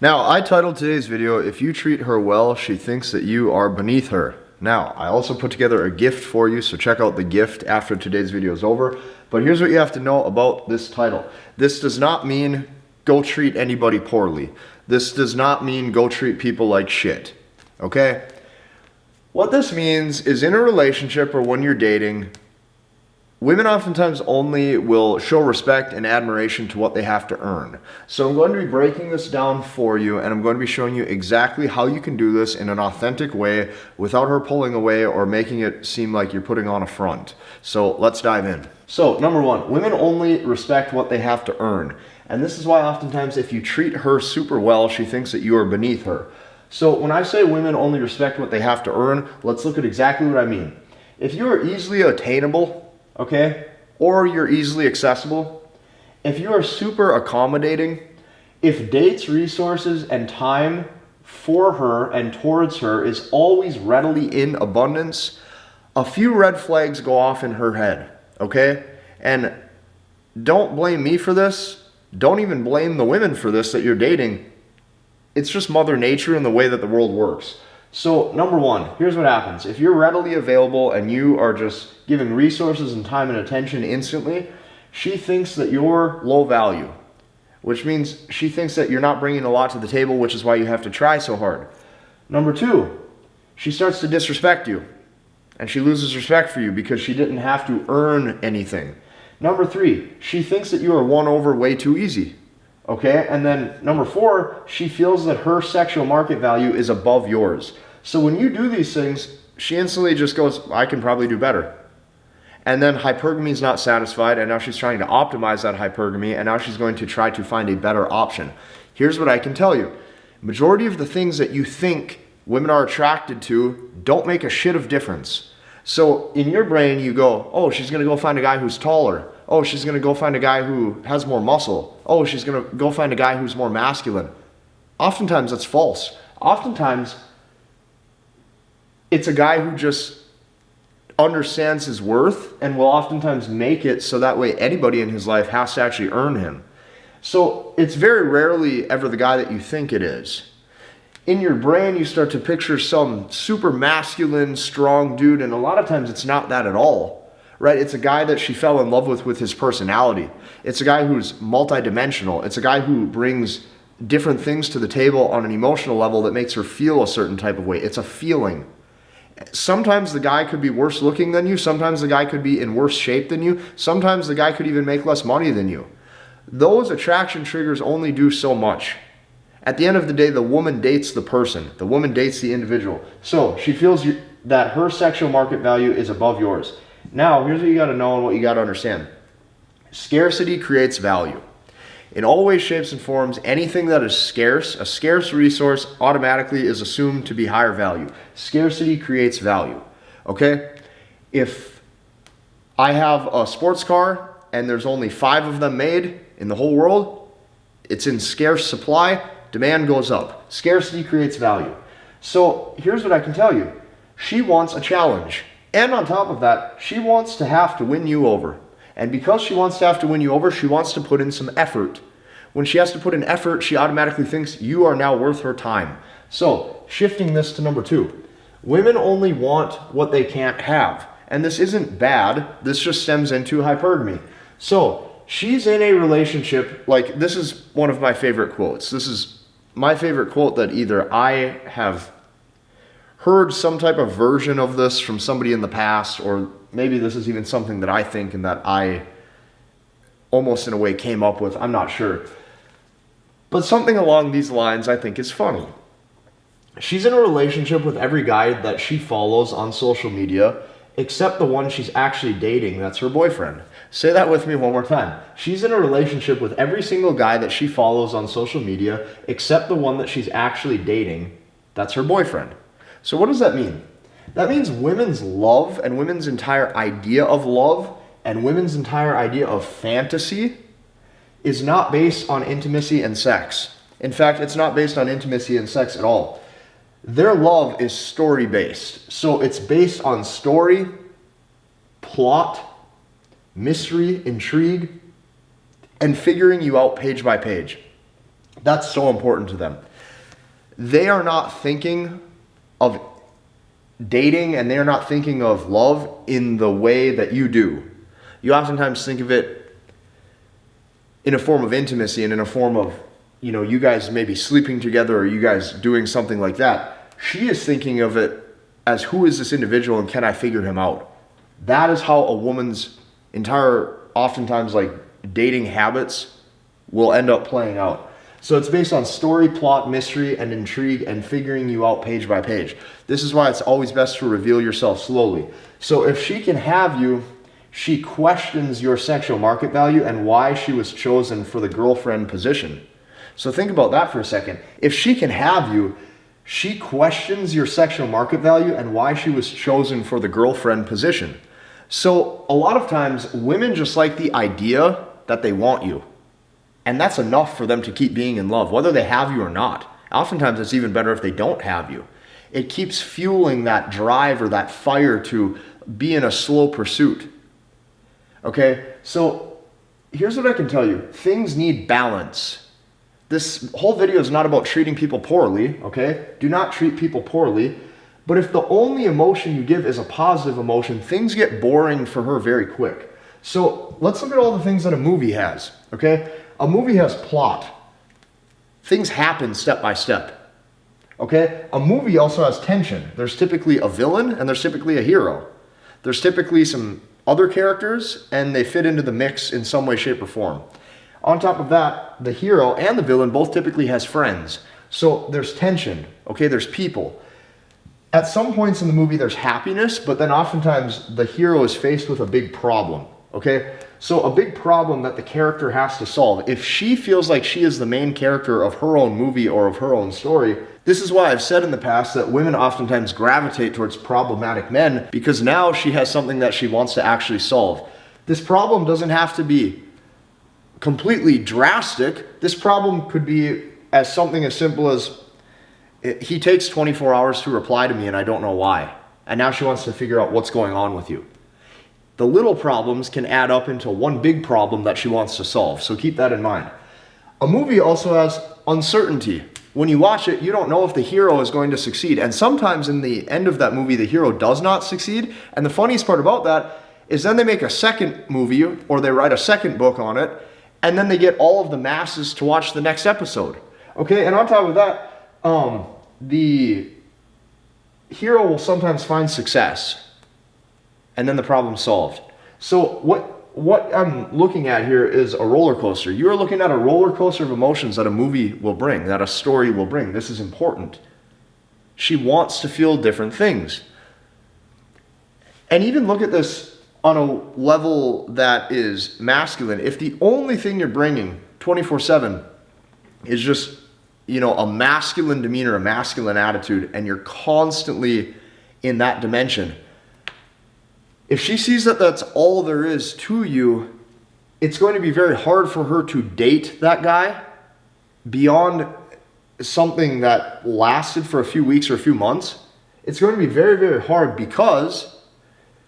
Now, I titled today's video, "If you treat her well, she thinks that you are beneath her." Now, I also put together a gift for you, so check out the gift after today's video is over. But here's what you have to know about this title. This does not mean go treat anybody poorly. This does not mean go treat people like shit, okay? What this means is in a relationship or when you're dating, women oftentimes only will show respect and admiration to what they have to earn. So I'm going to be breaking this down for you, and I'm going to be showing you exactly how you can do this in an authentic way without her pulling away or making it seem like you're putting on a front. So let's dive in. So number one, women only respect what they have to earn. And this is why oftentimes if you treat her super well, she thinks that you are beneath her. So when I say women only respect what they have to earn, let's look at exactly what I mean. If you are easily attainable, okay, or you're easily accessible, if you are super accommodating, if dates, resources, and time for her and towards her is always readily in abundance, a few red flags go off in her head, okay? And don't blame me for this. Don't even blame the women for this that you're dating. It's just Mother Nature and the way that the world works. So number one, here's what happens. If you're readily available and you are just giving resources and time and attention instantly, she thinks that you're low value, which means she thinks that you're not bringing a lot to the table, which is why you have to try so hard. Number two, she starts to disrespect you and she loses respect for you because she didn't have to earn anything. Number three, she thinks that you are won over way too easy. Okay, and then number four, she feels that her sexual market value is above yours. So when you do these things, she instantly just goes, I can probably do better. And then hypergamy is not satisfied, and now she's trying to optimize that hypergamy, and now she's going to try to find a better option. Here's what I can tell you. Majority of the things that you think women are attracted to don't make a shit of difference. So in your brain, you go, oh, she's going to go find a guy who's taller. Oh, she's going to go find a guy who has more muscle. Oh, she's going to go find a guy who's more masculine. Oftentimes, that's false. Oftentimes, it's a guy who just understands his worth and will oftentimes make it so that way anybody in his life has to actually earn him. So it's very rarely ever the guy that you think it is. In your brain, you start to picture some super masculine, strong dude, and a lot of times it's not that at all. Right? It's a guy that she fell in love with his personality. It's a guy who's multidimensional. It's a guy who brings different things to the table on an emotional level that makes her feel a certain type of way. It's a feeling. Sometimes the guy could be worse looking than you. Sometimes the guy could be in worse shape than you. Sometimes the guy could even make less money than you. Those attraction triggers only do so much. At the end of the day, the woman dates the person. The woman dates the individual. So she feels that her sexual market value is above yours. Now, here's what you got to know and what you got to understand. Scarcity creates value. In all ways, shapes, and forms, anything that is scarce, a scarce resource, automatically is assumed to be higher value. Scarcity creates value. Okay? If I have a sports car and there's only 5 of them made in the whole world, it's in scarce supply, demand goes up. Scarcity creates value. So here's what I can tell you. She wants a challenge. And on top of that, she wants to have to win you over. And because she wants to have to win you over, she wants to put in some effort. When she has to put in effort, she automatically thinks you are now worth her time. So, shifting this to number 2. Women only want what they can't have. And this isn't bad. This just stems into hypergamy. So, she's in a relationship, like this is one of my favorite quotes. This is my favorite quote that either I have heard some type of version of this from somebody in the past, or maybe this is even something that I think and that I almost in a way came up with. I'm not sure. But something along these lines I think is funny. She's in a relationship with every guy that she follows on social media, except the one she's actually dating, that's her boyfriend. Say that with me one more time. She's in a relationship with every single guy that she follows on social media, except the one that she's actually dating, that's her boyfriend. So what does that mean? That means women's love and women's entire idea of love and women's entire idea of fantasy is not based on intimacy and sex. In fact, it's not based on intimacy and sex at all. Their love is story-based. So it's based on story, plot, mystery, intrigue, and figuring you out page by page. That's so important to them. They are not thinking of dating and they're not thinking of love in the way that you do. You oftentimes think of it in a form of intimacy and in a form of, you guys maybe sleeping together or you guys doing something like that. She is thinking of it as, who is this individual and can I figure him out? That is how a woman's entire, oftentimes like dating habits will end up playing out. So it's based on story, plot, mystery, and intrigue, and figuring you out page by page. This is why it's always best to reveal yourself slowly. So if she can have you, she questions your sexual market value and why she was chosen for the girlfriend position. So think about that for a second. If she can have you, she questions your sexual market value and why she was chosen for the girlfriend position. So a lot of times, women just like the idea that they want you. And that's enough for them to keep being in love, whether they have you or not. Oftentimes, it's even better if they don't have you. It keeps fueling that drive or that fire to be in a slow pursuit. Okay, so here's what I can tell you. Things need balance. This whole video is not about treating people poorly, okay? Do not treat people poorly. But if the only emotion you give is a positive emotion, things get boring for her very quick. So let's look at all the things that a movie has, okay? A movie has plot. Things happen step by step, okay? A movie also has tension. There's typically a villain and there's typically a hero. There's typically some other characters and they fit into the mix in some way, shape, or form. On top of that, the hero and the villain both typically has friends. So there's tension, okay? There's people. At some points in the movie, there's happiness, but then oftentimes the hero is faced with a big problem, okay? So a big problem that the character has to solve. If she feels like she is the main character of her own movie or of her own story, this is why I've said in the past that women oftentimes gravitate towards problematic men, because now she has something that she wants to actually solve. This problem doesn't have to be completely drastic. This problem could be as something as simple as, he takes 24 hours to reply to me and I don't know why. And now she wants to figure out what's going on with you. The little problems can add up into one big problem that she wants to solve. So keep that in mind. A movie also has uncertainty. When you watch it, you don't know if the hero is going to succeed. And sometimes in the end of that movie, the hero does not succeed. And the funniest part about that is then they make a second movie or they write a second book on it. And then they get all of the masses to watch the next episode. Okay, and on top of that, the hero will sometimes find success. And then the problem's solved. So what I'm looking at here is a roller coaster. You're looking at a roller coaster of emotions that a movie will bring, that a story will bring. This is important. She wants to feel different things. And even look at this on a level that is masculine. If the only thing you're bringing 24/7 is just, a masculine demeanor, a masculine attitude, and you're constantly in that dimension, if she sees that that's all there is to you, it's going to be very hard for her to date that guy beyond something that lasted for a few weeks or a few months. It's going to be very, very hard because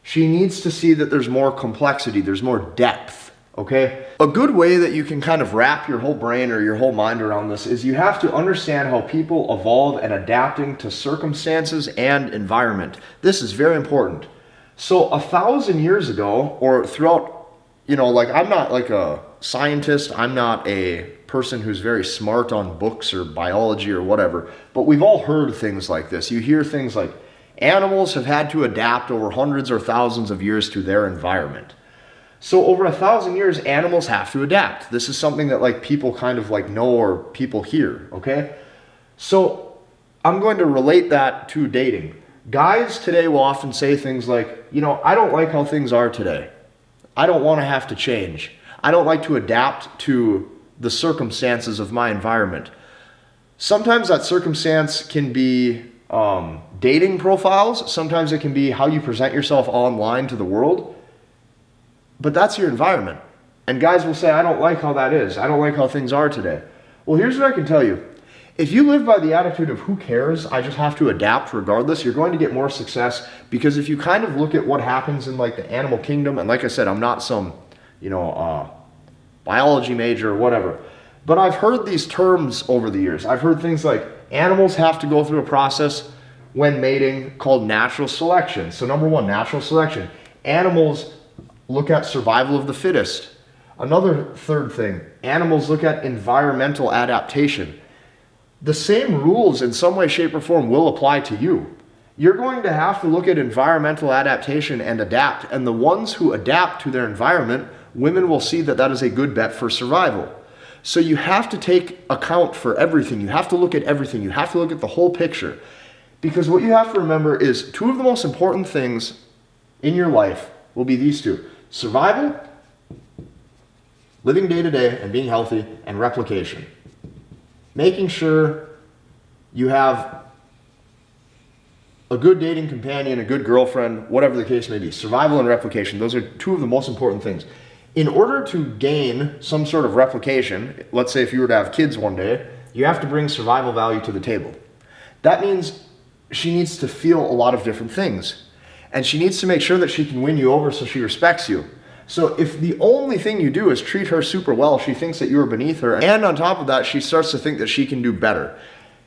she needs to see that there's more complexity, there's more depth, okay? A good way that you can kind of wrap your whole brain or your whole mind around this is you have to understand how people evolve and adapting to circumstances and environment. This is very important. So 1,000 years ago, or throughout, I'm not like a scientist, I'm not a person who's very smart on books or biology or whatever, but we've all heard things like this. You hear things like, animals have had to adapt over hundreds or thousands of years to their environment. So over 1,000 years, animals have to adapt. This is something that people kind of know or people hear, okay? So I'm going to relate that to dating. Guys today will often say things like, I don't like how things are today. I don't want to have to change. I don't like to adapt to the circumstances of my environment. Sometimes that circumstance can be dating profiles. Sometimes it can be how you present yourself online to the world. But that's your environment. And guys will say, I don't like how that is. I don't like how things are today. Well, here's what I can tell you. If you live by the attitude of who cares, I just have to adapt regardless, you're going to get more success, because if you kind of look at what happens in the animal kingdom, and like I said, I'm not some, biology major or whatever, But I've heard these terms over the years. I've heard things like animals have to go through a process when mating called natural selection. So number one, natural selection. Animals look at survival of the fittest. Another third thing, animals look at environmental adaptation. The same rules in some way, shape, or form will apply to you. You're going to have to look at environmental adaptation and adapt. And the ones who adapt to their environment, women will see that that is a good bet for survival. So you have to take account for everything. You have to look at everything. You have to look at the whole picture. Because what you have to remember is two of the most important things in your life will be these two: survival, living day to day and being healthy, and replication. Making sure you have a good dating companion, a good girlfriend, whatever the case may be. Survival and replication, those are two of the most important things. In order to gain some sort of replication, let's say if you were to have kids one day, you have to bring survival value to the table. That means she needs to feel a lot of different things. And she needs to make sure that she can win you over so she respects you. So if the only thing you do is treat her super well, she thinks that you are beneath her. And on top of that, she starts to think that she can do better.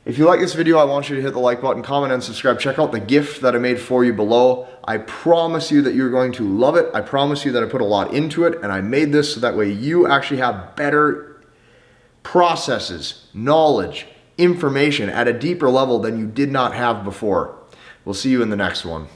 If you like this video, I want you to hit the like button, comment, and subscribe. Check out the gift that I made for you below. I promise you that you're going to love it. I promise you that I put a lot into it, and I made this so that way you actually have better processes, knowledge, information at a deeper level than you did not have before. We'll see you in the next one.